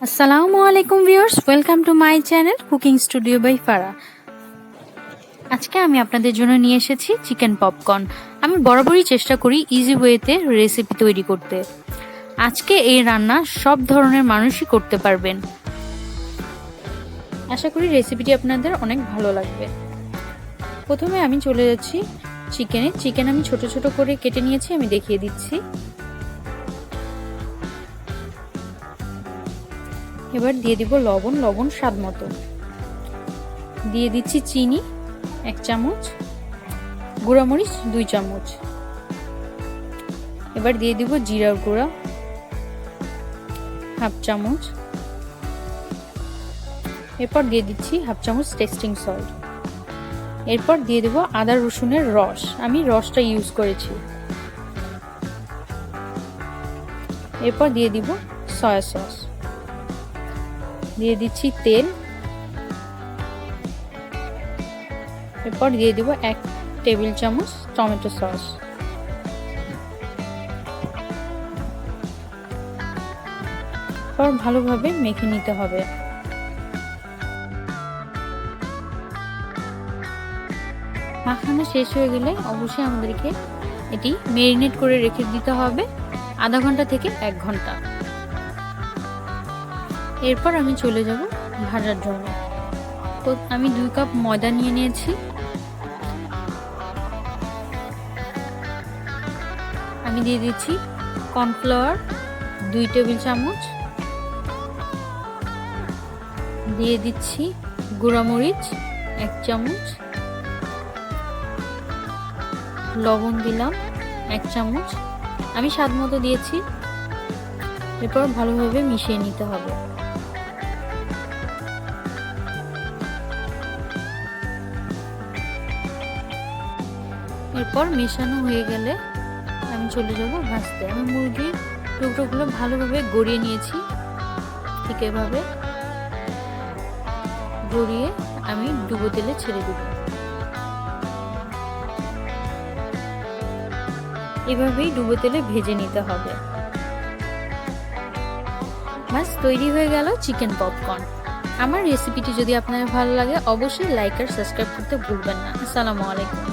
আসসালামু আলাইকুম viewers, welcome to my channel cooking studio by Farah. আজকে আমি আপনাদের জন্য নিয়ে এসেছি চিকেন পপকর্ন। আমি বরাবরই চেষ্টা করি ইজি ওয়েতে রেসিপি তৈরি করতে। আজকে এই রান্না সব ধরনের মানুষই করতে পারবেন। আশা করি রেসিপিটি আপনাদের অনেক ভালো লাগবে। প্রথমে আমি চলে যাচ্ছি চিকেন আমি ছোট ছোট করে কেটে নিয়েছি, আমি দেখিয়ে দিচ্ছি। এবার দিয়ে দিব লবণ স্বাদ মতো, দিয়ে দিচ্ছি চিনি 1 চামচ, গুঁড়ামরিচ 2 চামচ। এবার দিয়ে দিব জিরার গুঁড়া 1/2 চামচ। এরপর দিয়ে দিচ্ছি 1/2 চামচ টেস্টিং সল্ট। এরপর দিয়ে দেব আদা রসুনের রস, আমি রসটা ইউজ করেছি। এরপর দিয়ে দিব সয়া সস, দিয়ে দিচ্ছি তেল। এরপর দিয়ে দিব 1 টেবিল চামচ টমেটো সস। এরপর ভালোভাবে মেখে নিতে হবে। মাখানো শেষ হয়ে গেলে অবশ্যই আমাদেরকে এটি ম্যারিনেট করে রেখে দিতে হবে আধা ঘন্টা থেকে 1 ঘন্টা। এরপর আমি চলে যাব ভাজার জন্য। তো আমি 2 কাপ ময়দা নিয়ে নিয়েছি। আমি দিয়ে দিচ্ছি কর্নফ্লাওয়ার 2 টেবিল চামচ, দিয়ে দিচ্ছি গুঁড়ামরিচ 1 চামচ, লবণ দিলাম 1 চামচ, আমি স্বাদ মতো দিয়েছি। এরপর ভালোভাবে মিশিয়ে নিতে হবে। এরপর মেশানো হয়ে গেলে আমি চলে যাব ভাজতে। আমি মুরগির টুকরোগুলো ভালোভাবে গড়িয়ে নিয়েছি, ঠিক এভাবে গড়িয়ে আমি ডুবো তেলে ছেড়ে দেব। এভাবেই ডুবো তেলে ভেজে নিতে হবে। বাস তৈরি হয়ে গেল চিকেন পপকর্ন। আমার রেসিপিটি যদি আপনাদের ভালো লাগে অবশ্যই লাইক আর সাবস্ক্রাইব করতে ভুলবেন না। আসসালামু আলাইকুম।